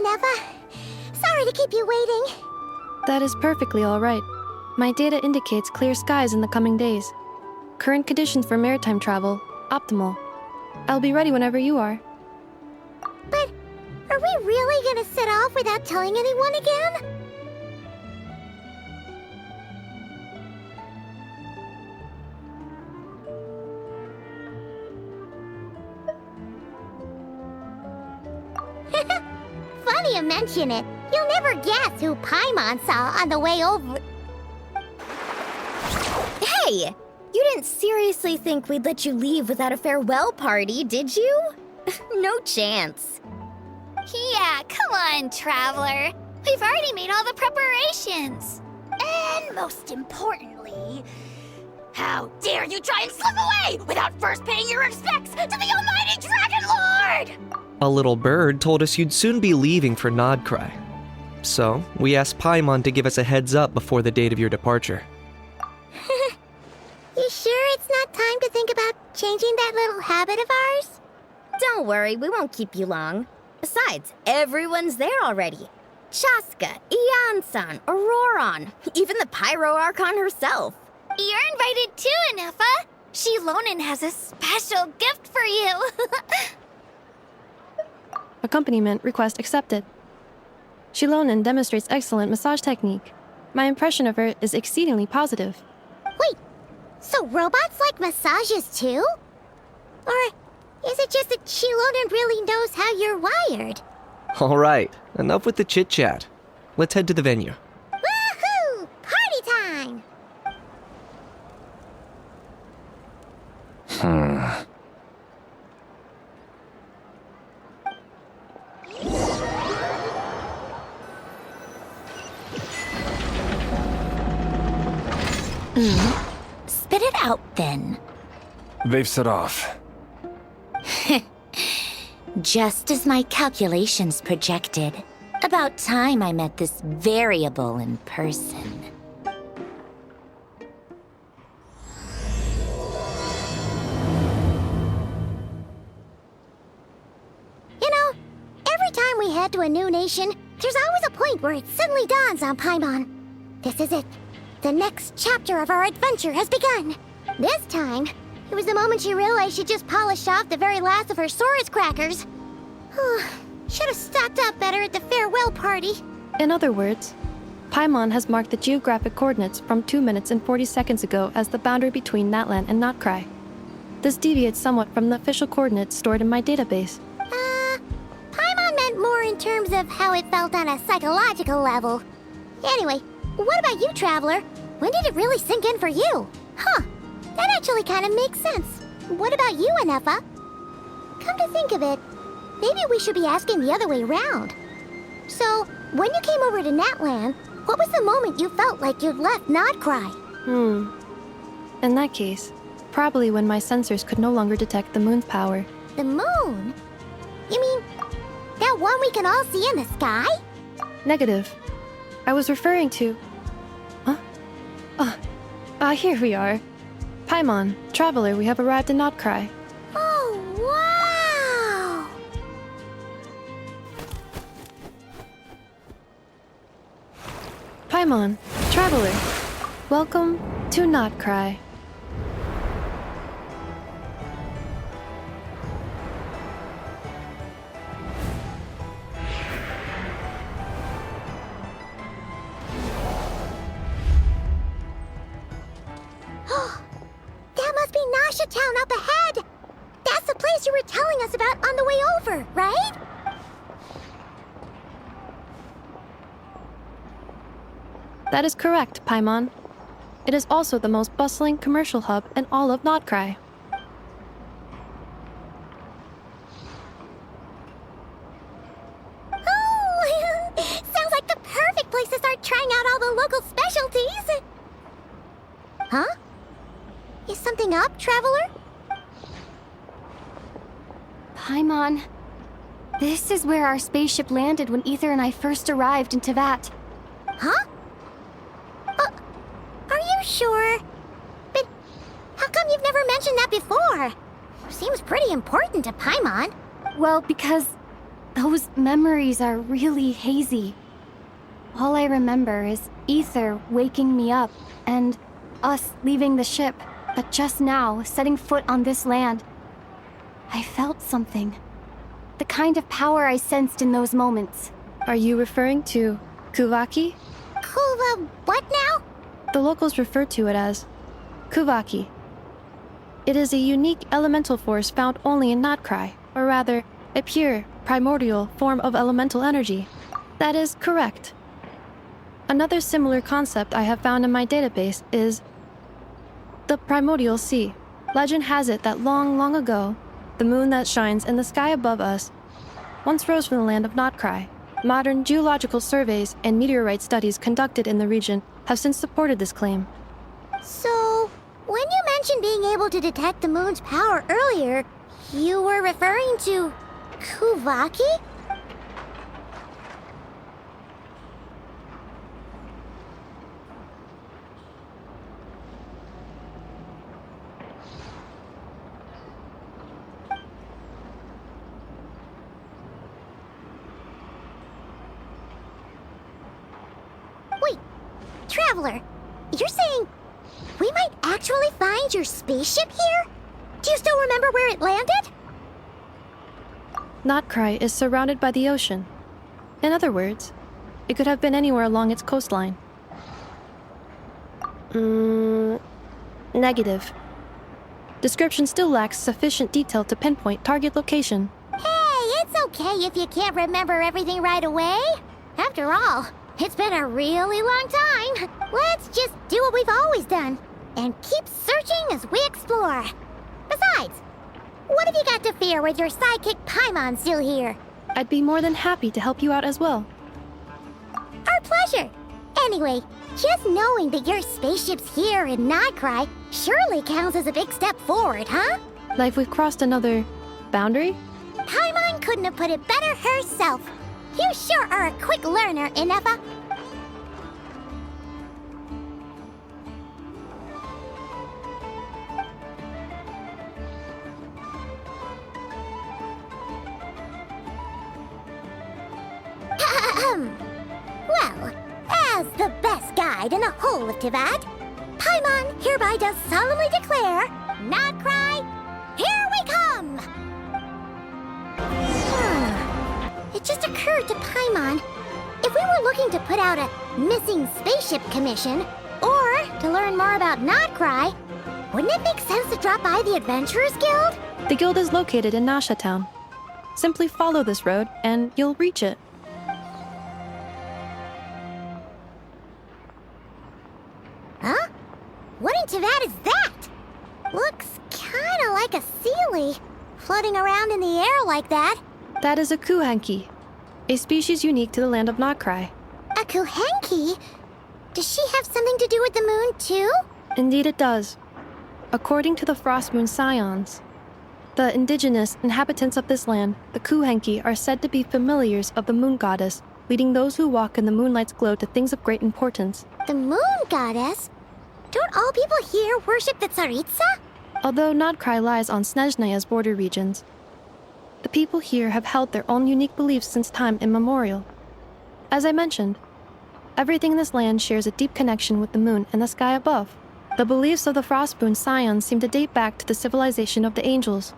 Neffa. Sorry to keep you waiting. That is perfectly all right. My data indicates clear skies in the coming days. Current conditions for maritime travel, optimal. I'll be ready whenever you are. But are we really gonna set off without telling anyone again? Funny you mention it. You'll never guess who Paimon saw on the way over. Hey! You didn't seriously think we'd let you leave without a farewell party, did you? No chance. Yeah, come on, Traveler. We've already made all the preparations. And most importantly, how dare you try and slip away without first paying your respects to the almighty Dragon Lord! A little bird told us you'd soon be leaving for Nod-Krai. So, we asked Paimon to give us a heads up before the date of your departure. You sure it's not time to think about changing that little habit of ours? Don't worry, we won't keep you long. Besides, everyone's there already. Chaska, Ian-san, Auroron, even the Pyro Archon herself. You're invited too, Anefa. Shilonen has a special gift for you. Accompaniment request accepted. Shilonen demonstrates excellent massage technique. My impression of her is exceedingly positive. Wait, so robots like massages too? Or is it just that Shilonen really knows how you're wired? Alright, enough with the chit-chat. Let's head to the venue. Woohoo! Party time! Spit it out, then. They've set off. Just as my calculations projected. About time I met this variable in person. You know, every time we head to a new nation, there's always a point where it suddenly dawns on Paimon. This is it. The next chapter of our adventure has begun. This time, it was the moment she realized she just polished off the very last of her Saurus crackers. Should have stocked up better at the farewell party. In other words, Paimon has marked the geographic coordinates from 2 minutes and 40 seconds ago as the boundary between Natlan and Nod-Krai. This deviates somewhat from the official coordinates stored in my database. Paimon meant more in terms of how it felt on a psychological level. Anyway, what about you, Traveler? When did it really sink in for you? Huh, that actually kind of makes sense. What about you, Anefa? Come to think of it, maybe we should be asking the other way around. So, when you came over to Natlan, what was the moment you felt like you'd left Nod-Krai? In that case, probably when my sensors could no longer detect the moon's power. The moon? You mean, that one we can all see in the sky? Negative. I was referring to... here we are. Paimon, Traveler, we have arrived in Nod-Krai. Oh, wow! Paimon, Traveler, welcome to Nod-Krai. That must be Nasha Town up ahead! That's the place you were telling us about on the way over, right? That is correct, Paimon. It is also the most bustling commercial hub in all of Nod-Krai. Oh! Sounds like the perfect place to start trying out all the local specialties! Huh? Is something up, Traveler? Paimon, this is where our spaceship landed when Ether and I first arrived in Teyvat. Huh? Are you sure? But how come you've never mentioned that before? Seems pretty important to Paimon. Well, because Those memories are really hazy. All I remember is Ether waking me up and us leaving the ship. But just now, setting foot on this land, I felt something. The kind of power I sensed in those moments. Are you referring to Kuvaki? What now? The locals refer to it as Kuvaki. It is a unique elemental force found only in Nod-Krai, or rather, a pure, primordial form of elemental energy. That is correct. Another similar concept I have found in my database is the primordial sea. Legend has it that long, long ago, the moon that shines in the sky above us once rose from the land of Nod-Krai. Modern geological surveys and meteorite studies conducted in the region have since supported this claim. So, when you mentioned being able to detect the moon's power earlier, you were referring to Kuvaki? Wait, Traveler, you're saying we might actually find your spaceship here? Do you still remember where it landed? Nod-Krai is surrounded by the ocean. In other words, it could have been anywhere along its coastline. Negative. Description still lacks sufficient detail to pinpoint target location. Hey, it's okay if you can't remember everything right away. After all, it's been a really long time. Let's just do what we've always done and keep searching as we explore. Besides, what have you got to fear with your sidekick Paimon still here? I'd be more than happy to help you out as well. Our pleasure. Anyway, just knowing that your spaceship's here in Nod-Krai surely counts as a big step forward, huh? Like we've crossed another boundary? Paimon couldn't have put it better herself. You sure are a quick learner, Inefa. Well, as the best guide in the whole of Teyvat, Paimon hereby does solemnly declare, Nod-Krai, here we come! It just occurred to Paimon, if we were looking to put out a missing spaceship commission, or to learn more about Nod-Krai, wouldn't it make sense to drop by the Adventurers Guild? The guild is located in Nasha Town. Simply follow this road and you'll reach it. Huh? What in Teyvat is that? Looks kinda like a Sealy, floating around in the air like that. That is a Kuhenki, a species unique to the land of Nod-Krai. A Kuhenki? Does she have something to do with the moon, too? Indeed it does. According to the Frost Moon Scions, the indigenous inhabitants of this land, the Kuhenki, are said to be familiars of the moon goddess, leading those who walk in the moonlight's glow to things of great importance. The moon goddess? Don't all people here worship the Tsaritsa? Although Nod-Krai lies on Snezhnaya's border regions, the people here have held their own unique beliefs since time immemorial. As I mentioned, everything in this land shares a deep connection with the moon and the sky above. The beliefs of the Frostmoon Scions seem to date back to the civilization of the angels.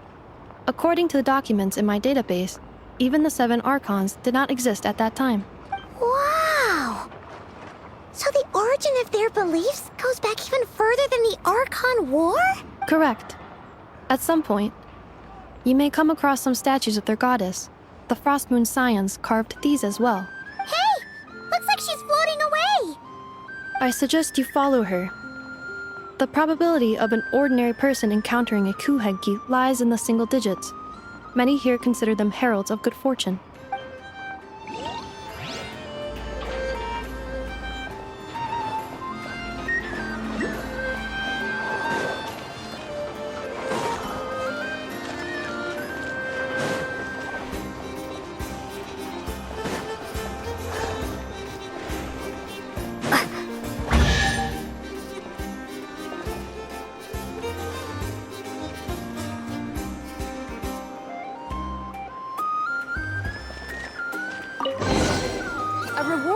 According to the documents in my database, even the 7 Archons did not exist at that time. Wow! So the origin of their beliefs goes back even further than the Archon War? Correct. At some point, you may come across some statues of their goddess. The Frostmoon Scions carved these as well. Hey! Looks like she's floating away! I suggest you follow her. The probability of an ordinary person encountering a Kuhenki lies in the single digits. Many here consider them heralds of good fortune.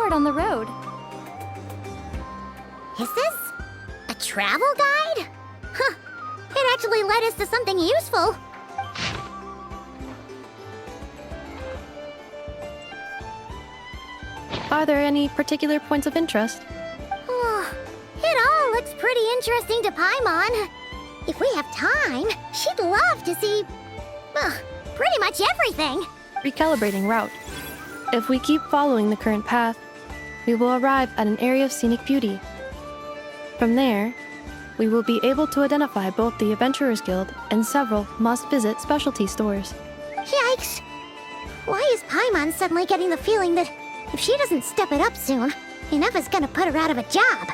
board on the road. Is this a travel guide? Huh. It actually led us to something useful. Are there any particular points of interest? Oh, it all looks pretty interesting to Paimon. If we have time, she'd love to see, pretty much everything. Recalibrating route. If we keep following the current path, we will arrive at an area of scenic beauty. From there, we will be able to identify both the Adventurers Guild and several must-visit specialty stores. Yikes! Why is Paimon suddenly getting the feeling that if she doesn't step it up soon, enough is gonna put her out of a job?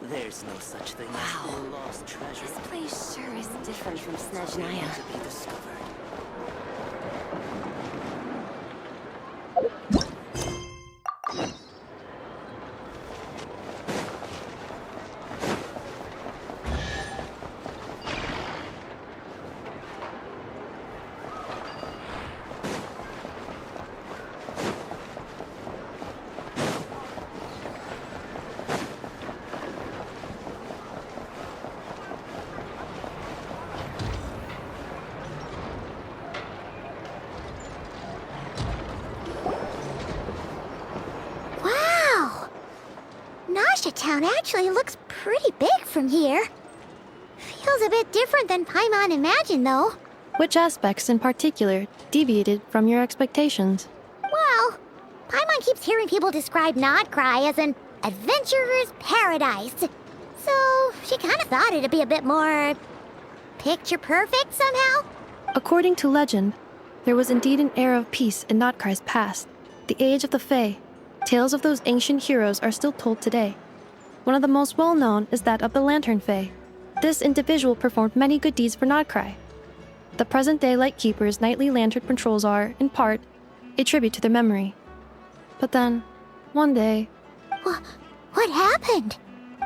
There's no such thing as a lost treasure. This place sure is different from Snezhnaya. To be discovered. Wow! Nasha Town actually looks pretty big from here. Feels a bit different than Paimon imagined, though. Which aspects in particular deviated from your expectations? Well, Paimon keeps hearing people describe Nod-Krai as an adventurer's paradise. So she kind of thought it'd be a bit more picture perfect somehow. According to legend, there was indeed an era of peace in Nod-Krai's past, the age of the Fae. Tales of those ancient heroes are still told today. One of the most well-known is that of the Lantern Fae. This individual performed many good deeds for Nod-Krai. The present-day Lightkeeper's nightly lantern patrols are, in part, a tribute to their memory. But then, one day, What happened?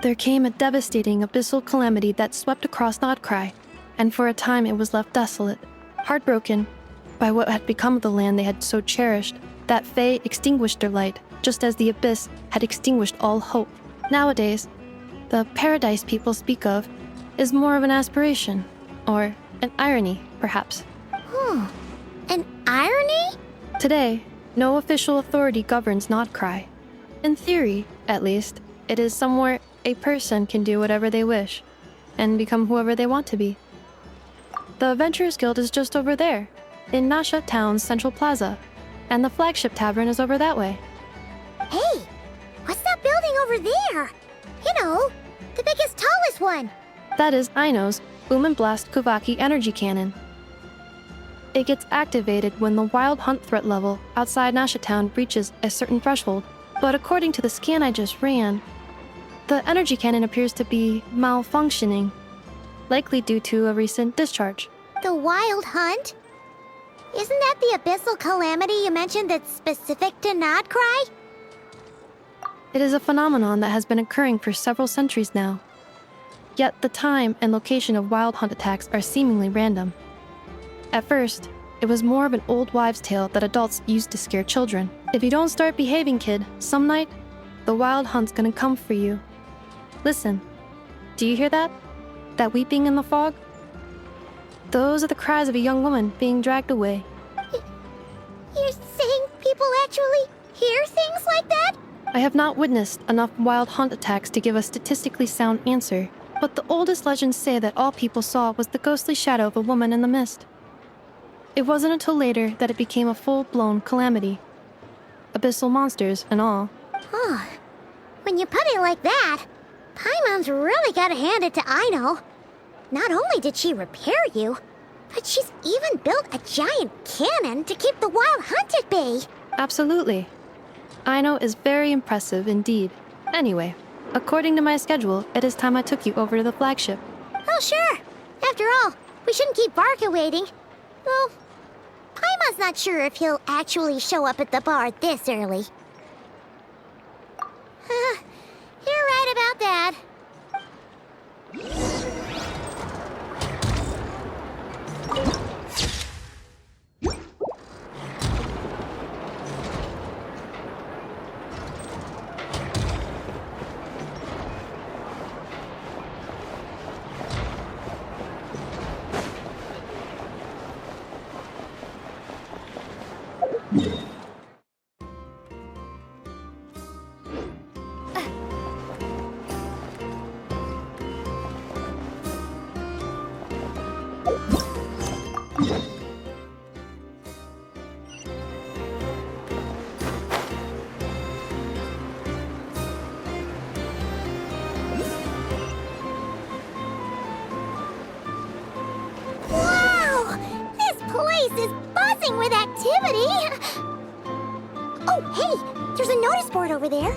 there came a devastating abyssal calamity that swept across Nod-Krai, and for a time it was left desolate. Heartbroken by what had become of the land they had so cherished, that Fae extinguished their light, just as the abyss had extinguished all hope. Nowadays, the paradise people speak of is more of an aspiration, or an irony, perhaps. An irony? Today, no official authority governs Nod-Krai. In theory, at least, it is somewhere a person can do whatever they wish, and become whoever they want to be. The Adventurers Guild is just over there, in Nasha Town's Central Plaza, and the flagship tavern is over that way. Hey, what's that building over there? You know, the biggest, tallest one. That is Aino's Boom and Blast Kuvaki energy cannon. It gets activated when the wild hunt threat level outside Nasha Town reaches a certain threshold, but according to the scan I just ran, the energy cannon appears to be malfunctioning, likely due to a recent discharge. The wild hunt? Isn't that the abyssal calamity you mentioned that's specific to Nod-Krai? It is a phenomenon that has been occurring for several centuries now. Yet the time and location of wild hunt attacks are seemingly random. At first, it was more of an old wives' tale that adults used to scare children. If you don't start behaving, kid, some night, the wild hunt's gonna come for you. Listen, do you hear that? That weeping in the fog? Those are the cries of a young woman being dragged away. You're saying people actually hear things like that? I have not witnessed enough wild hunt attacks to give a statistically sound answer, but the oldest legends say that all people saw was the ghostly shadow of a woman in the mist. It wasn't until later that it became a full-blown calamity. Abyssal monsters and all. Oh, when you put it like that, Paimon's really gotta hand it to Aino. Not only did she repair you, but she's even built a giant cannon to keep the wild hunt at bay. Absolutely. Aino is very impressive indeed. Anyway, according to my schedule, it is time I took you over to the flagship. Oh, sure. After all, we shouldn't keep Barca waiting. Well, Paimon's not sure if he'll actually show up at the bar this early. You're right about that. Wow! This place is buzzing with activity! Oh, hey! There's a notice board over there.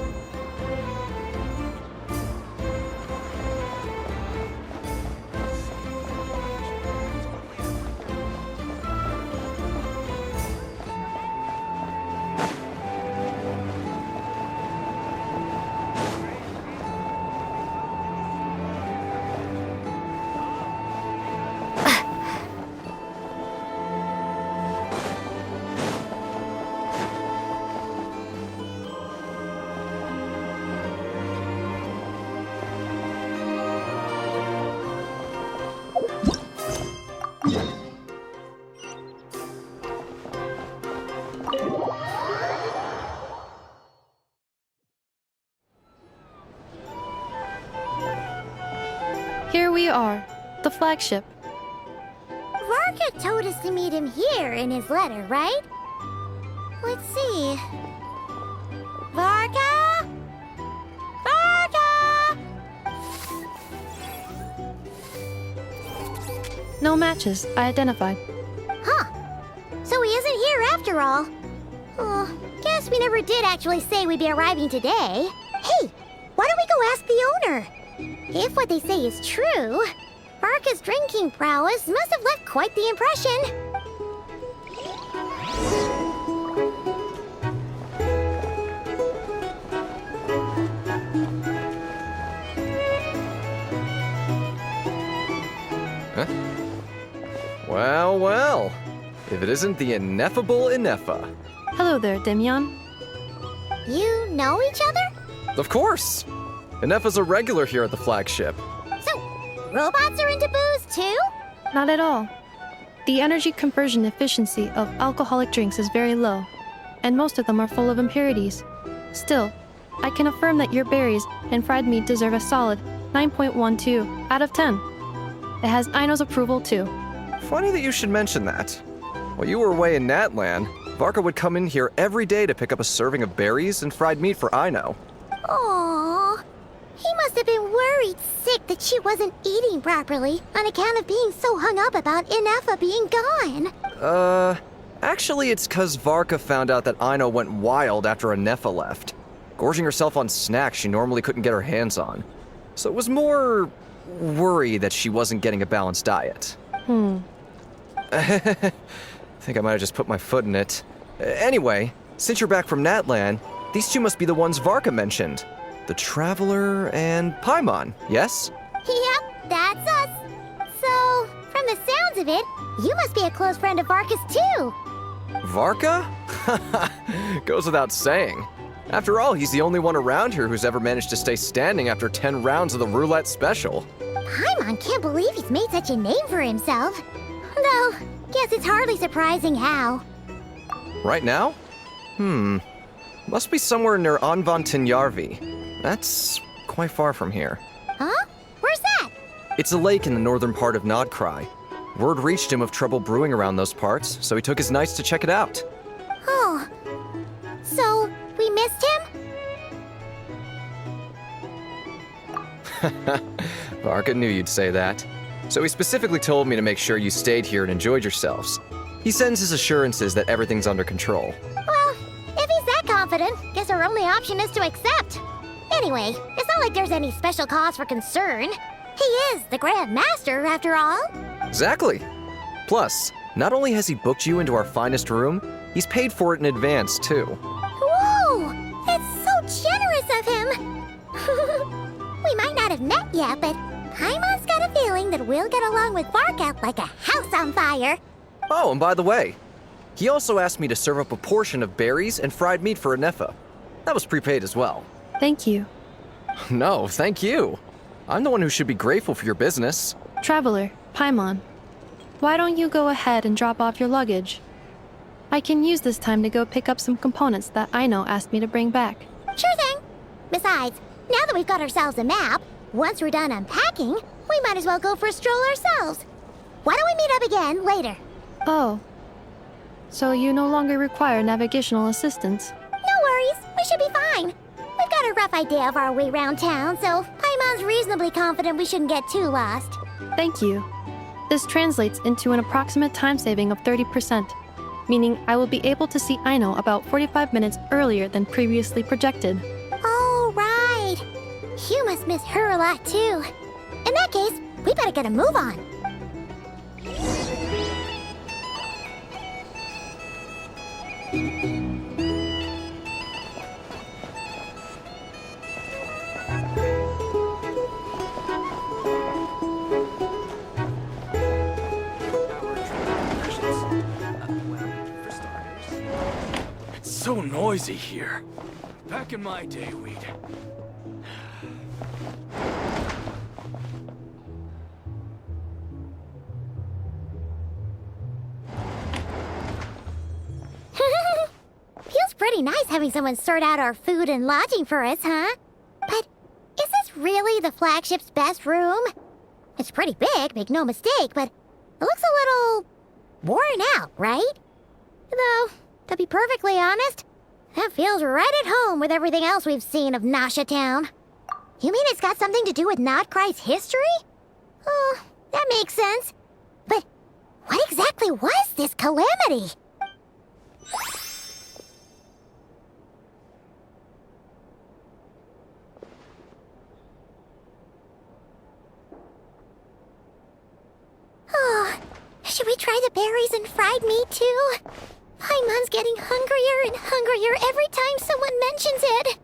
Here we are, the flagship. Varka told us to meet him here in his letter, right? Let's see. Varka? Varka! No matches, I identified. Huh. So he isn't here after all. Oh, guess we never did actually say we'd be arriving today. Hey, why don't we go ask the owner? If what they say is true, Varka's drinking prowess must have left quite the impression. Huh? Well, well. If it isn't the ineffable Ineffa. Hello there, Demyon. You know each other? Of course! Ineffa's a regular here at the flagship. So, robots are into booze too? Not at all. The energy conversion efficiency of alcoholic drinks is very low, and most of them are full of impurities. Still, I can affirm that your berries and fried meat deserve a solid 9.12 out of 10. It has Aino's approval too. Funny that you should mention that. While you were away in Natlan, Varka would come in here every day to pick up a serving of berries and fried meat for Aino. Aww. He must have been worried sick that she wasn't eating properly on account of being so hung up about Ineffa being gone. Actually it's 'cause Varka found out that Aino went wild after Ineffa left, gorging herself on snacks she normally couldn't get her hands on. So it was more worry that she wasn't getting a balanced diet. I think I might have just put my foot in it. Anyway, since you're back from Natlan, these two must be the ones Varka mentioned. The Traveler and Paimon, yes? Yep, that's us. So, from the sounds of it, you must be a close friend of Varka's too. Varka? Goes without saying. After all, he's the only one around here who's ever managed to stay standing after 10 rounds of the roulette special. Paimon can't believe he's made such a name for himself. Though, guess it's hardly surprising how. Right now? Must be somewhere near Anvantinyarvi. That's quite far from here. Huh? Where's that? It's a lake in the northern part of Nod-Krai. Word reached him of trouble brewing around those parts, so he took his knights to check it out. Oh. So, we missed him? Varka knew you'd say that. So he specifically told me to make sure you stayed here and enjoyed yourselves. He sends his assurances that everything's under control. Well, if he's that confident, guess our only option is to accept. Anyway, it's not like there's any special cause for concern. He is the Grand Master, after all. Exactly. Plus, not only has he booked you into our finest room, he's paid for it in advance, too. Whoa! It's so generous of him! We might not have met yet, but Paimon's got a feeling that we'll get along with Varka like a house on fire. Oh, and by the way, he also asked me to serve up a portion of berries and fried meat for Ineffa. That was prepaid as well. Thank you. No, thank you. I'm the one who should be grateful for your business. Traveler, Paimon, why don't you go ahead and drop off your luggage? I can use this time to go pick up some components that Aino asked me to bring back. Sure thing. Besides, now that we've got ourselves a map, once we're done unpacking, we might as well go for a stroll ourselves. Why don't we meet up again later? Oh. So you no longer require navigational assistance? No worries, we should be fine. We've got a rough idea of our way around town, so Paimon's reasonably confident we shouldn't get too lost. Thank you. This translates into an approximate time saving of 30%, meaning I will be able to see Aino about 45 minutes earlier than previously projected. Oh, right. You must miss her a lot, too. In that case, we better get a move on. It's so noisy here. Back in my day, we'd... Feels pretty nice having someone sort out our food and lodging for us, huh? But is this really the flagship's best room? It's pretty big, make no mistake, but it looks a little worn out, right? Though, to be perfectly honest, that feels right at home with everything else we've seen of Nasha Town. You mean it's got something to do with Nod-Krai's history? Oh, that makes sense. But what exactly was this calamity? Oh, should we try the berries and fried meat too? Paimon's getting hungrier and hungrier every time someone mentions it.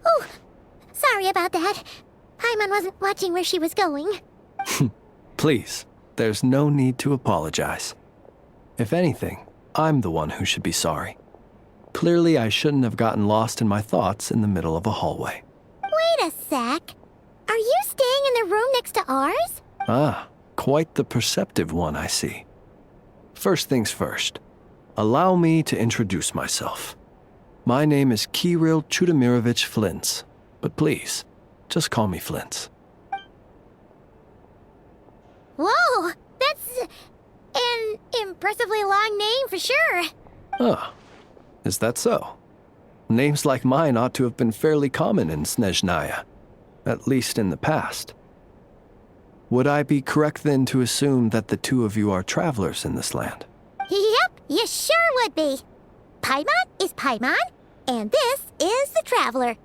Oh, sorry about that. Paimon wasn't watching where she was going. Please, there's no need to apologize. If anything, I'm the one who should be sorry. Clearly, I shouldn't have gotten lost in my thoughts in the middle of a hallway. Wait a sec. Are you staying in the room next to ours? Ah, quite the perceptive one, I see. First things first, allow me to introduce myself. My name is Kirill Chudamirovich Flintz, but please, just call me Flintz. Whoa, that's an impressively long name for sure. Ah, is that so? Names like mine ought to have been fairly common in Snezhnaya, at least in the past. Would I be correct then to assume that the two of you are travelers in this land? Yep, you sure would be. Paimon is Paimon, and this is the Traveler.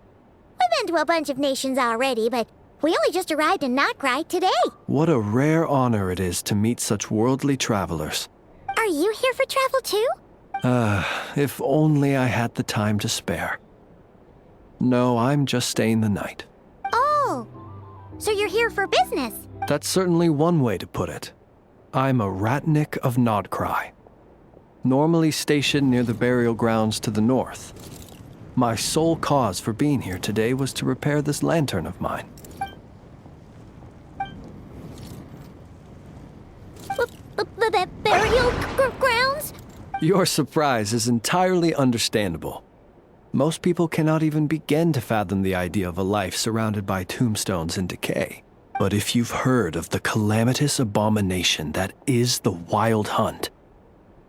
We've been to a bunch of nations already, but we only just arrived in Nod-Krai today. What a rare honor it is to meet such worldly travelers. Are you here for travel too? If only I had the time to spare. No, I'm just staying the night. Oh, so you're here for business? That's certainly one way to put it. I'm a Ratnik of Nod-Krai, normally stationed near the burial grounds to the north. My sole cause for being here today was to repair this lantern of mine. Burial grounds? Your surprise is entirely understandable. Most people cannot even begin to fathom the idea of a life surrounded by tombstones and decay. But if you've heard of the calamitous abomination that is the Wild Hunt,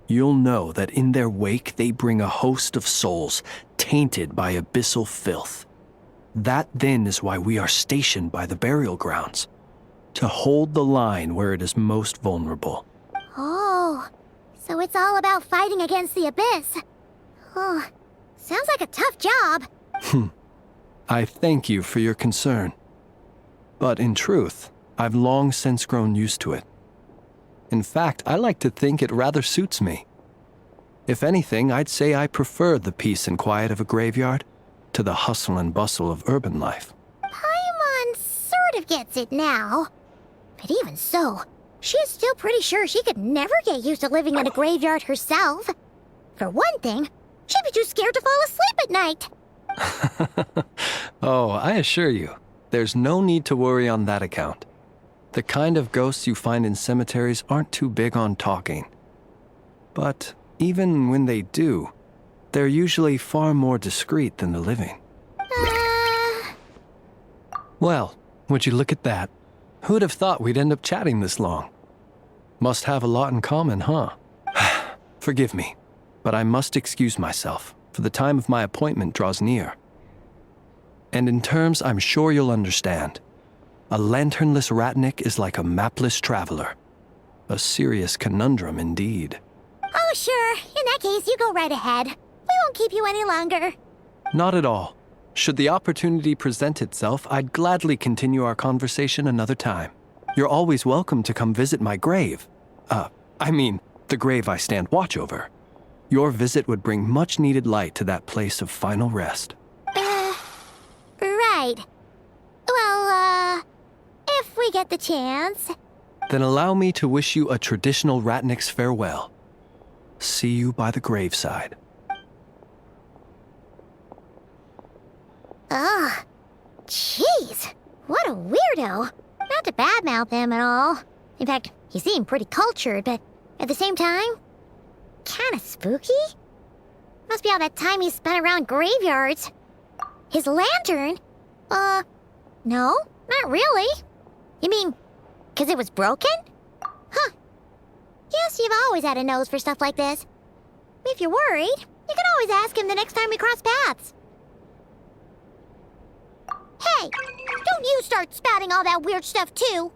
you'll know that in their wake they bring a host of souls tainted by abyssal filth. That then is why we are stationed by the burial grounds, to hold the line where it is most vulnerable. Oh, so it's all about fighting against the abyss. Oh, sounds like a tough job. I thank you for your concern. But in truth, I've long since grown used to it. In fact, I like to think it rather suits me. If anything, I'd say I prefer the peace and quiet of a graveyard to the hustle and bustle of urban life. Paimon sort of gets it now. But even so, she is still pretty sure she could never get used to living in a graveyard herself. For one thing, she'd be too scared to fall asleep at night. Oh, I assure you, there's no need to worry on that account. The kind of ghosts you find in cemeteries aren't too big on talking. But even when they do, they're usually far more discreet than the living. Well, would you look at that? Who'd have thought we'd end up chatting this long? Must have a lot in common, huh? Forgive me, but I must excuse myself, for the time of my appointment draws near. And in terms I'm sure you'll understand, a lanternless ratnik is like a mapless traveler. A serious conundrum indeed. Oh, sure. In that case, you go right ahead. We won't keep you any longer. Not at all. Should the opportunity present itself, I'd gladly continue our conversation another time. You're always welcome to come visit my grave. The grave I stand watch over. Your visit would bring much-needed light to that place of final rest. Right. Well, if we get the chance. Then allow me to wish you a traditional ratnik's farewell. See you by the graveside. Ugh. Jeez. What a weirdo. Not to badmouth him at all. In fact, he seemed pretty cultured, but at the same time, kinda spooky? Must be all that time he spent around graveyards. His lantern? No, not really. You mean, 'cause it was broken? Huh. Guess you've always had a nose for stuff like this. If you're worried, you can always ask him the next time we cross paths. Hey, don't you start spouting all that weird stuff too.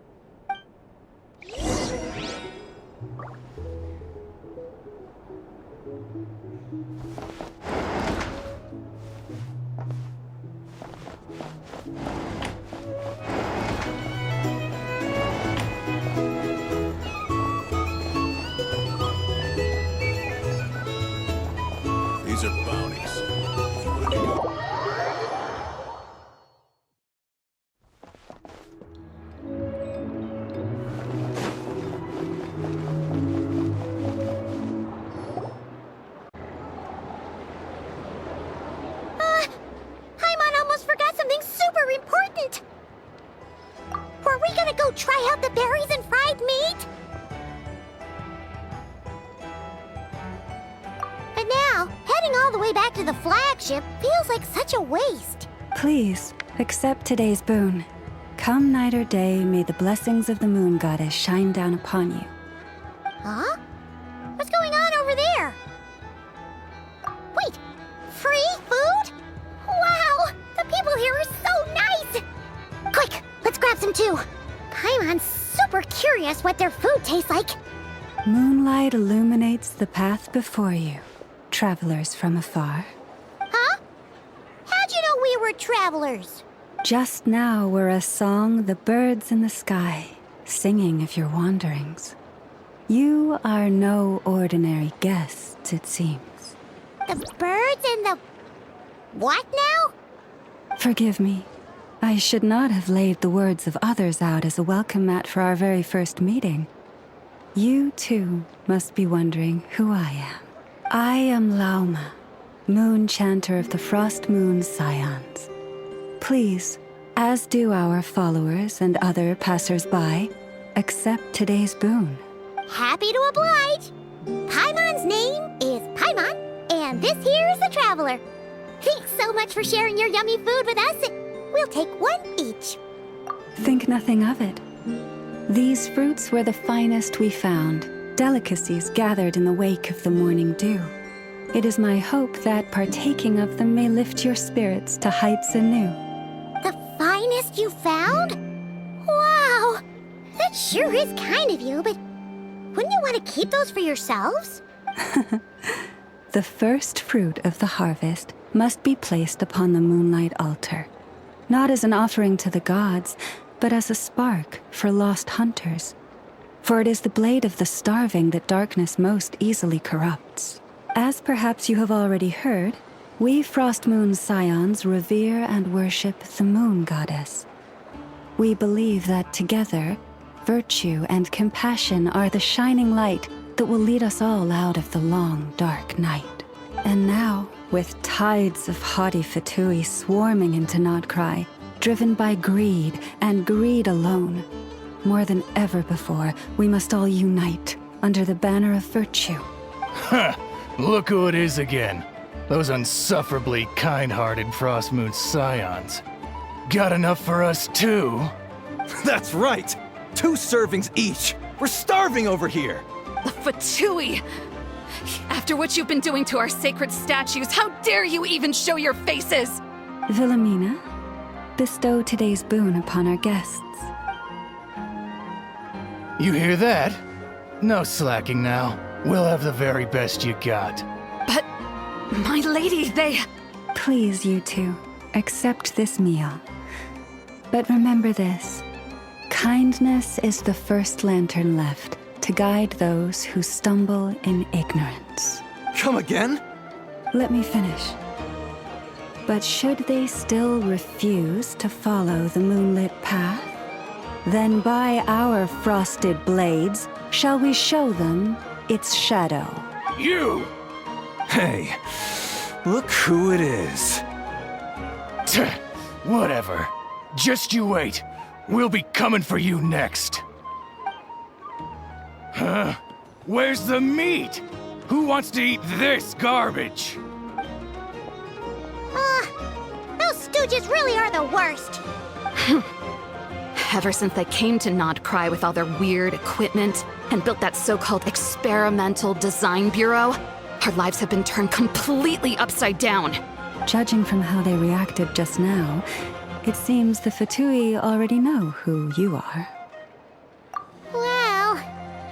These are bounties. Paimon almost forgot something super important. Were we gonna go try out the berries and fried meat? But now, heading all the way back to the flagship feels like such a waste. Please, accept today's boon. Come night or day, may the blessings of the moon goddess shine down upon you. Huh? What's going on over there? Wait, free food? Wow, the people here are so nice! Quick, let's grab some too. Paimon's super curious what their food tastes like. Moonlight illuminates the path before you, travelers from afar. Huh? How'd you know we were travelers? Just now were a song the birds in the sky, singing of your wanderings. You are no ordinary guests, it seems. The birds and the... what now? Forgive me. I should not have laid the words of others out as a welcome mat for our very first meeting. You, too, must be wondering who I am. I am Lauma, moon chanter of the Frost Moon's Scions. Please, as do our followers and other passers-by, accept today's boon. Happy to oblige. Paimon's name is Paimon, and this here is the Traveler. Thanks so much for sharing your yummy food with us. We'll take one each. Think nothing of it. These fruits were the finest we found, delicacies gathered in the wake of the morning dew. It is my hope that partaking of them may lift your spirits to heights anew. The finest you found? Wow! That sure is kind of you, but wouldn't you want to keep those for yourselves? The first fruit of the harvest must be placed upon the moonlight altar, not as an offering to the gods, but as a spark for lost hunters. For it is the blade of the starving that darkness most easily corrupts. As perhaps you have already heard, we Frost Moon's Scions revere and worship the moon goddess. We believe that together, virtue and compassion are the shining light that will lead us all out of the long, dark night. And now, with tides of haughty Fatui swarming into Nod-Krai, driven by greed and greed alone, more than ever before, we must all unite under the banner of virtue. Huh, look who it is again. Those unsufferably kind-hearted Frostmoon scions. Got enough for us too? That's right! 2 servings each! We're starving over here! Fatui! After what you've been doing to our sacred statues, how dare you even show your faces? Wilhelmina, bestow today's boon upon our guests. You hear that? No slacking now. We'll have the very best you got. But, my lady, they... Please, you two, accept this meal. But remember this. Kindness is the first lantern left to guide those who stumble in ignorance. Come again? Let me finish. But should they still refuse to follow the moonlit path, then by our frosted blades shall we show them its shadow. You! Hey, look who it is. Whatever. Just you wait. We'll be coming for you next. Huh? Where's the meat? Who wants to eat this garbage? Those stooges really are the worst. Ever since they came to Nod-Krai with all their weird equipment and built that so-called experimental design bureau, our lives have been turned completely upside down. Judging from how they reacted just now, it seems the Fatui already know who you are. Well,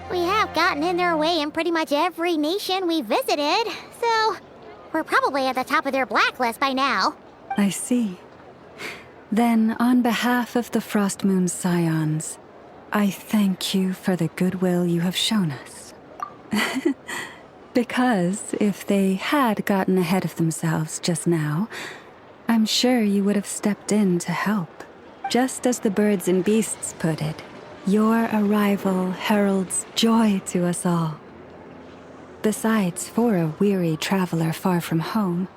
we have gotten in their way in pretty much every nation we visited, so we're probably at the top of their blacklist by now. I see. Then, on behalf of the Frostmoon Scions, I thank you for the goodwill you have shown us. Because if they had gotten ahead of themselves just now, I'm sure you would have stepped in to help. Just as the birds and beasts put it, your arrival heralds joy to us all. Besides, for a weary traveler far from home,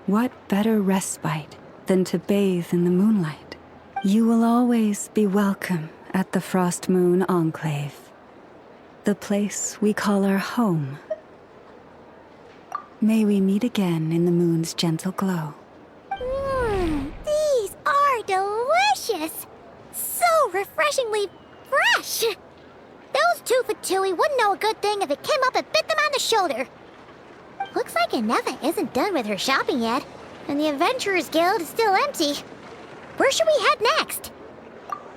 what better respite than to bathe in the moonlight? You will always be welcome at the Frostmoon Enclave, the place we call our home. May we meet again in the moon's gentle glow. These are delicious! So refreshingly fresh! Those 2 Fatui wouldn't know a good thing if it came up and bit them on the shoulder. Looks like Anefa isn't done with her shopping yet, and the Adventurers Guild is still empty. Where should we head next?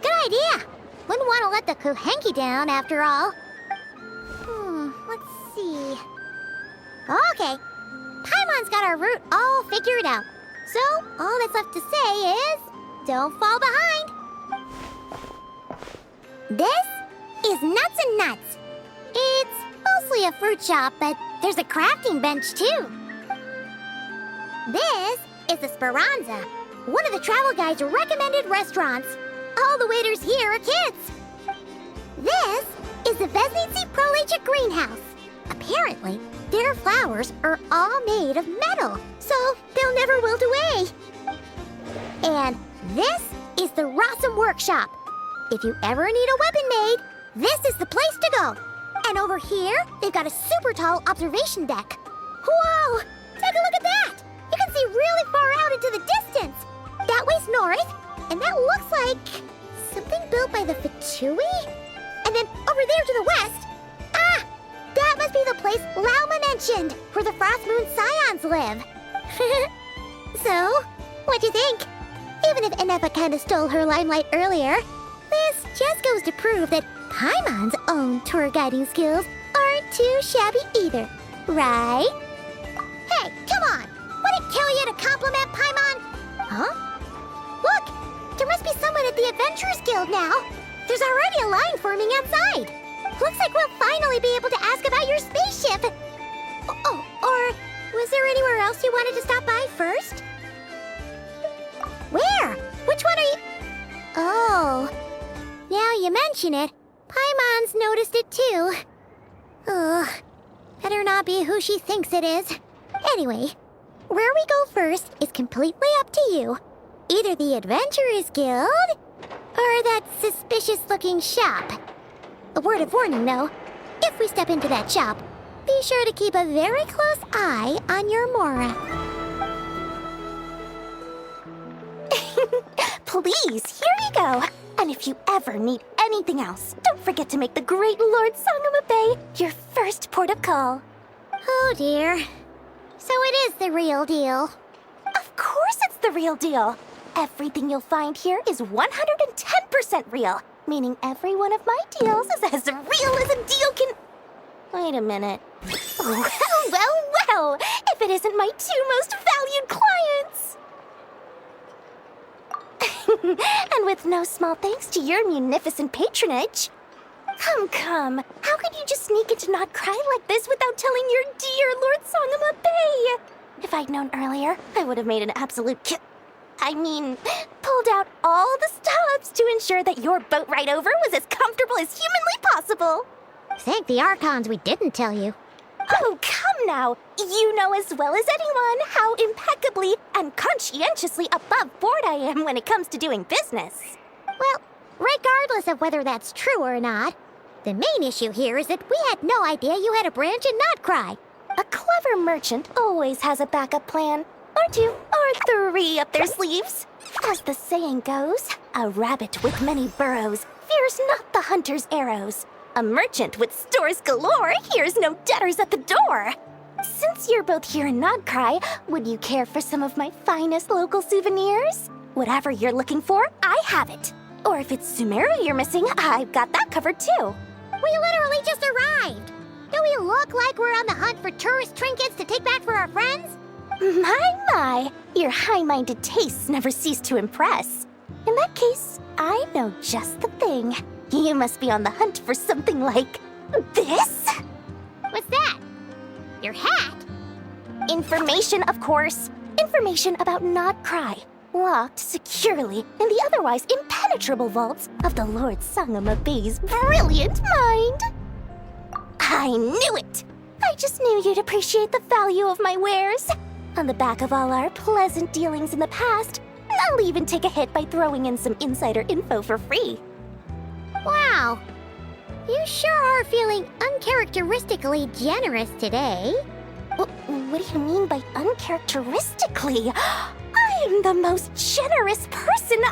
Good idea! Wouldn't want to let the Kuhenki down, after all. Let's see... Okay. Paimon's got our route all figured out. So, all that's left to say is... don't fall behind! This is Nuts and Nuts. It's mostly a fruit shop, but there's a crafting bench, too. This is the Speranza, one of the travel guide's recommended restaurants. All the waiters here are kids. This is the Vesnici Prolegia Greenhouse. Apparently, their flowers are all made of metal, so they'll never wilt away. And this is the Rossum Workshop. If you ever need a weapon made, this is the place to go. And over here, they've got a super tall observation deck. Whoa! Take a look at that! You can see really far out into the distance. That way's north, and that looks like something built by the Fatui? And then over there to the west, that must be the place Lauma mentioned, where the Frostmoon Scions live. So, what'd you think? Even if Anefa kinda stole her limelight earlier, this just goes to prove that Paimon's own tour guiding skills aren't too shabby either, right? Hey, come on! Would it kill you to compliment Paimon? Huh? Look! There must be someone at the Adventurers Guild now! There's already a line forming outside! Looks like we'll finally be able to ask about your spaceship! Oh, or was there anywhere else you wanted to stop by first? Where? Which one are you... Oh, now you mention it, Paimon's noticed it too. Ugh, better not be who she thinks it is. Anyway, where we go first is completely up to you. Either the Adventurers Guild, Or that suspicious-looking shop. A word of warning, though. If we step into that shop, be sure to keep a very close eye on your Mora. Please, here you go. And if you ever need anything else, don't forget to make the great Lord Sangama Bay your first port of call. Oh dear. So it is the real deal. Of course it's the real deal. Everything you'll find here is 110% real, meaning every one of my deals is as real as a deal can... Wait a minute. Well, if it isn't my two most valued clients! And with no small thanks to your munificent patronage. Come. How could you just sneak into Nod-Krai like this without telling your dear Lord Sangama Bay? If I'd known earlier, I would have made an absolute pulled out all the stops to ensure that your boat ride over was as comfortable as humanly possible. Thank the Archons we didn't tell you. Oh, come now. You know as well as anyone how impeccably and conscientiously above board I am when it comes to doing business. Well, regardless of whether that's true or not, the main issue here is that we had no idea you had a branch in Nod-Krai. A clever merchant always has a backup plan, or two, or three up their sleeves. As the saying goes, a rabbit with many burrows fears not the hunter's arrows. A merchant with stores galore hears no debtors at the door. Since you're both here in Nod-Krai, would you care for some of my finest local souvenirs? Whatever you're looking for, I have it. Or if it's Sumeru you're missing, I've got that covered too. We literally just arrived. Do we look like we're on the hunt for tourist trinkets to take back for our friends? My, your high-minded tastes never cease to impress. In that case, I know just the thing. You must be on the hunt for something like this? What's that? Your hat? Information, of course. Information about Nod-Krai, locked securely in the otherwise impenetrable vaults of the Lord Sangama Bay's brilliant mind. I knew it! I just knew you'd appreciate the value of my wares. On the back of all our pleasant dealings in the past, I'll even take a hit by throwing in some insider info for free. Wow. You sure are feeling uncharacteristically generous today. What do you mean by uncharacteristically? I am the most generous person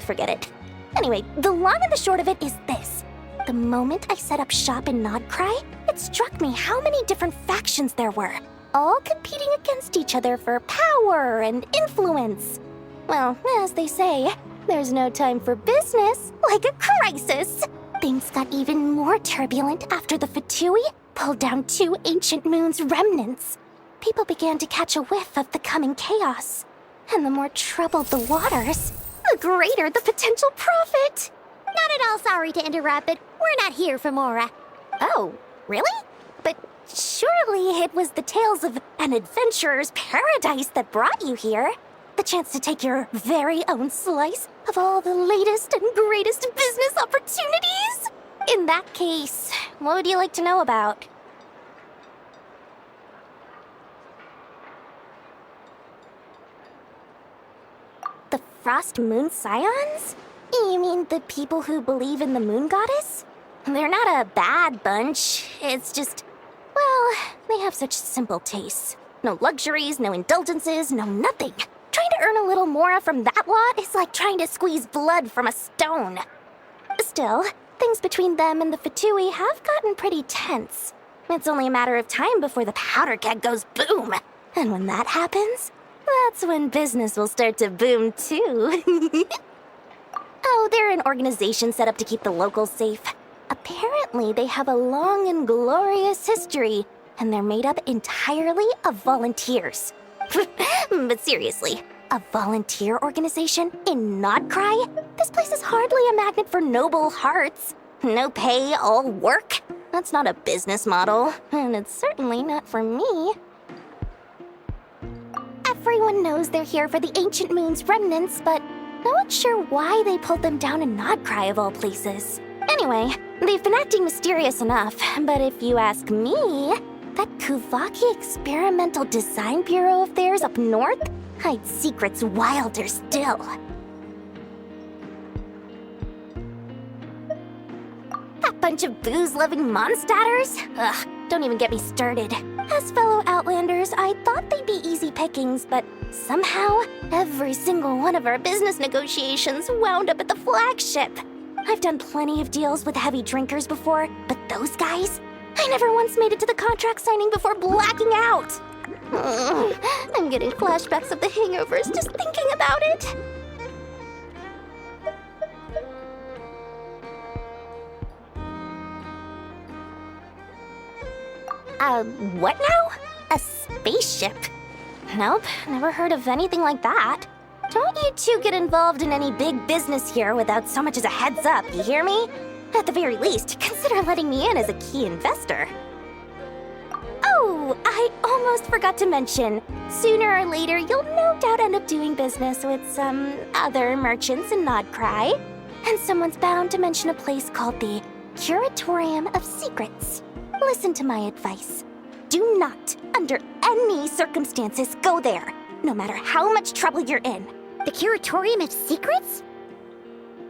forget it. Anyway, the long and the short of it is this. The moment I set up shop in Nod-Krai, it struck me how many different factions there were, all competing against each other for power and influence. Well, as they say, there's no time for business like a crisis. Things got even more turbulent after the Fatui pulled down 2 ancient moon's remnants. People began to catch a whiff of the coming chaos. And the more troubled the waters, the greater the potential profit. Not at all sorry to interrupt, but we're not here for Mora. Oh, really? But surely it was the tales of an adventurer's paradise that brought you here. The chance to take your very own slice of all the latest and greatest business opportunities? In that case, what would you like to know about? The Frost Moon Scions? You mean the people who believe in the moon goddess? They're not a bad bunch. It's just, well, they have such simple tastes. No luxuries, no indulgences, no nothing. Trying to earn a little more from that lot is like trying to squeeze blood from a stone. Still, things between them and the Fatui have gotten pretty tense. It's only a matter of time before the powder keg goes boom. And when that happens, that's when business will start to boom too. Oh, they're an organization set up to keep the locals safe. Apparently, they have a long and glorious history, and they're made up entirely of volunteers. But seriously, a volunteer organization in Nod-Krai? This place is hardly a magnet for noble hearts. No pay, all work. That's not a business model, and it's certainly not for me. Everyone knows they're here for the Ancient Moon's remnants, but no one's sure why they pulled them down in Nod-Krai of all places. Anyway, they've been acting mysterious enough, but if you ask me, that Kuvaki Experimental Design Bureau of theirs up north hides secrets wilder still. bunch of booze-loving monsters? Ugh, don't even get me started. As fellow Outlanders, I thought they'd be easy pickings, but somehow, every single one of our business negotiations wound up at the flagship. I've done plenty of deals with heavy drinkers before, but those guys? I never once made it to the contract signing before blacking out. I'm getting flashbacks of the hangovers just thinking about it. What now? A spaceship? Nope, never heard of anything like that. Don't you two get involved in any big business here without so much as a heads up, you hear me? At the very least, consider letting me in as a key investor. Oh, I almost forgot to mention. Sooner or later, you'll no doubt end up doing business with some other merchants in Nod-Krai. And someone's bound to mention a place called the Curatorium of Secrets. Listen to my advice. Do not, under any circumstances, go there, no matter how much trouble you're in. The Curatorium of Secrets?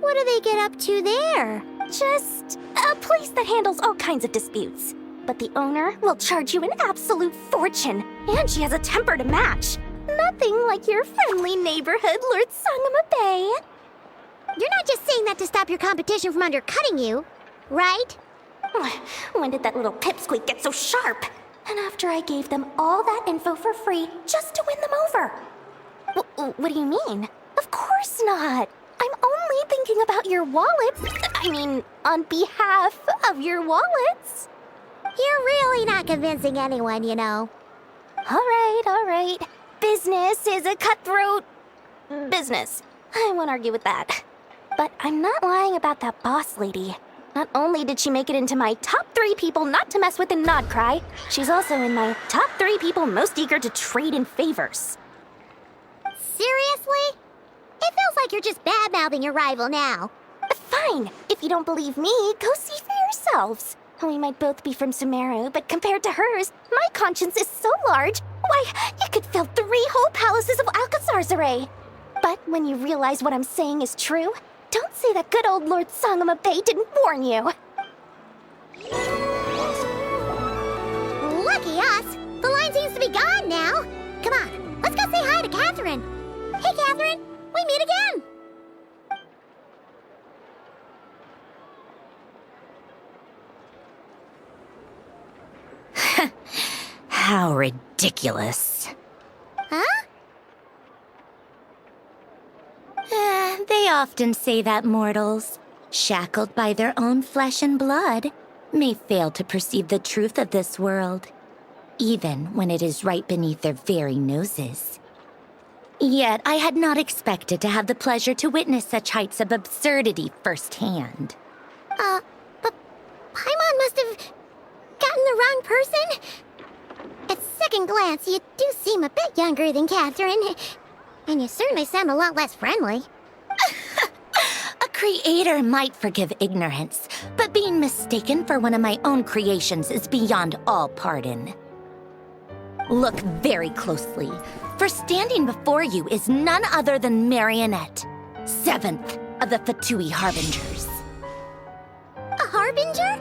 What do they get up to there? Just a place that handles all kinds of disputes. But the owner will charge you an absolute fortune, and she has a temper to match. Nothing like your friendly neighborhood Lord Sangama Bay. You're not just saying that to stop your competition from undercutting you, right? When did that little pipsqueak get so sharp? And after I gave them all that info for free just to win them over. What do you mean? Of course not. I'm only thinking about your wallets. I mean, on behalf of your wallets. You're really not convincing anyone, you know. All right. Business is a cutthroat business. I won't argue with that. But I'm not lying about that boss lady. Not only did she make it into my top 3 people not to mess with in Nod-Krai, she's also in my top 3 people most eager to trade in favors. Seriously? It feels like you're just bad-mouthing your rival now. Fine. If you don't believe me, go see for yourselves. We might both be from Sumeru, but compared to hers, my conscience is so large, why, you could fill 3 whole palaces of Alcazar's array. But when you realize what I'm saying is true, don't say that good old Lord Sangama Bay didn't warn you. Lucky us! The line seems to be gone now. Come on, let's go say hi to Catherine. Hey, Catherine, we meet again. How ridiculous. Huh? They often say that mortals, shackled by their own flesh and blood, may fail to perceive the truth of this world, even when it is right beneath their very noses. Yet I had not expected to have the pleasure to witness such heights of absurdity firsthand. But Paimon must have gotten the wrong person. At second glance, you do seem a bit younger than Catherine, and you certainly sound a lot less friendly. A creator might forgive ignorance, but being mistaken for one of my own creations is beyond all pardon. Look very closely, for standing before you is none other than Marionette, 7th of the Fatui Harbingers. A harbinger?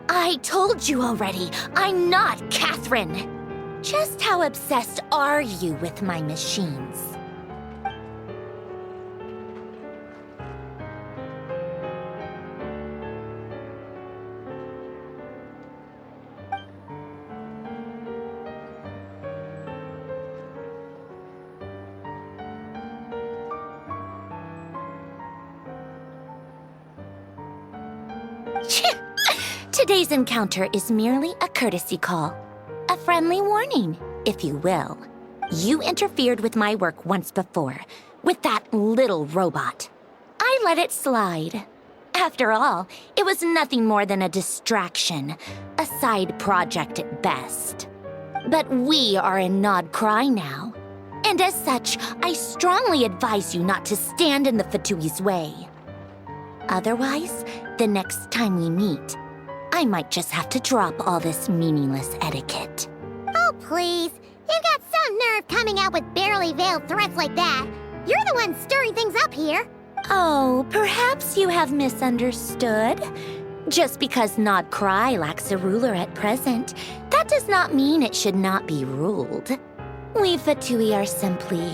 I told you already, I'm not Catherine. Just how obsessed are you with my machines? Today's encounter is merely a courtesy call. A friendly warning, if you will. You interfered with my work once before, with that little robot. I let it slide. After all, it was nothing more than a distraction, a side project at best. But we are in Nod-Krai now, and as such, I strongly advise you not to stand in the Fatui's way. Otherwise, the next time we meet, I might just have to drop all this meaningless etiquette. Oh, please. You've got some nerve coming out with barely veiled threats like that. You're the one stirring things up here. Oh, perhaps you have misunderstood. Just because Nod-Krai lacks a ruler at present, that does not mean it should not be ruled. We Fatui are simply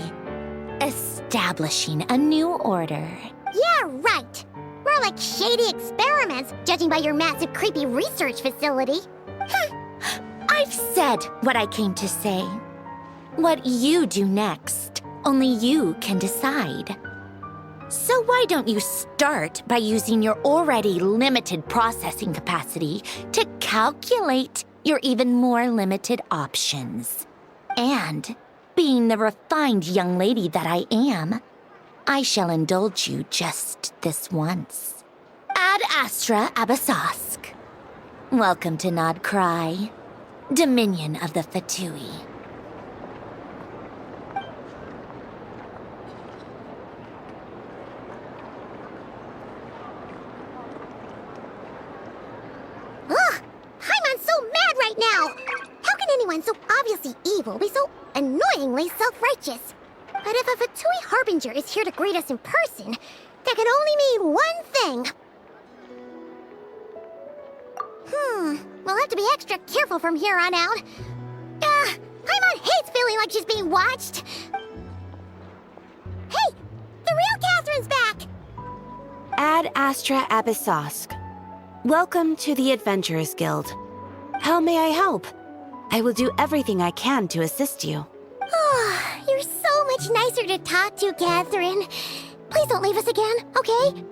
establishing a new order. Yeah, right. We're like shady experiments, judging by your massive creepy research facility. I've said what I came to say. What you do next, only you can decide. So why don't you start by using your already limited processing capacity to calculate your even more limited options? And, being the refined young lady that I am, I shall indulge you just this once. Ad Astra Abasask. Welcome to Nod-Krai, Dominion of the Fatui. Ugh! Paimon's so mad right now! How can anyone so obviously evil be so annoyingly self-righteous? But if a Fatui Harbinger is here to greet us in person, that can only mean one thing. We'll have to be extra careful from here on out. Paimon hates feeling like she's being watched. Hey! The real Catherine's back! Ad Astra Abyssosque. Welcome to the Adventurers Guild. How may I help? I will do everything I can to assist you. You're so much nicer to talk to, Catherine. Please don't leave us again, okay?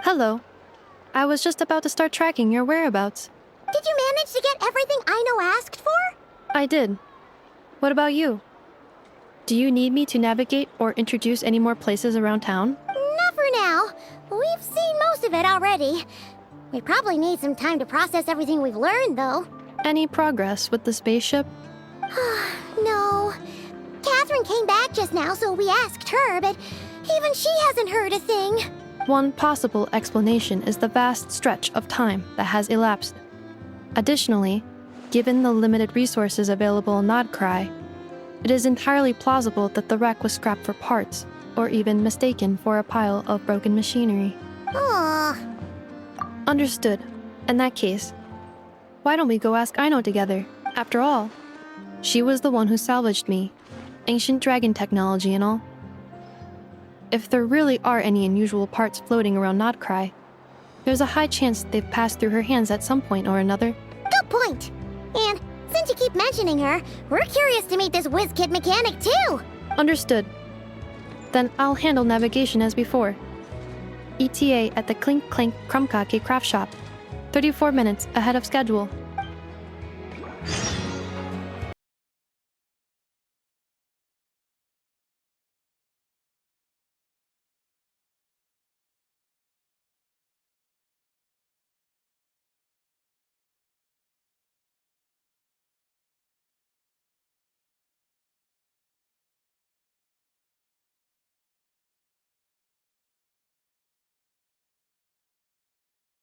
Hello. I was just about to start tracking your whereabouts. Did you manage to get everything Aino asked for? I did. What about you? Do you need me to navigate or introduce any more places around town? Not for now. We've seen most of it already. We probably need some time to process everything we've learned, though. Any progress with the spaceship? No. Catherine came back just now, so we asked her, but even she hasn't heard a thing. One possible explanation is the vast stretch of time that has elapsed. Additionally, given the limited resources available in Nod-Krai, it is entirely plausible that the wreck was scrapped for parts, or even mistaken for a pile of broken machinery. Understood. In that case, why don't we go ask Aino together? After all, she was the one who salvaged me. Ancient dragon technology and all. If there really are any unusual parts floating around Nod-Krai, there's a high chance they've passed through her hands at some point or another. Good point! And since you keep mentioning her, we're curious to meet this whiz-kid mechanic too! Understood. Then I'll handle navigation as before. ETA at the Clink Clank Krumkake craft shop. 34 minutes ahead of schedule.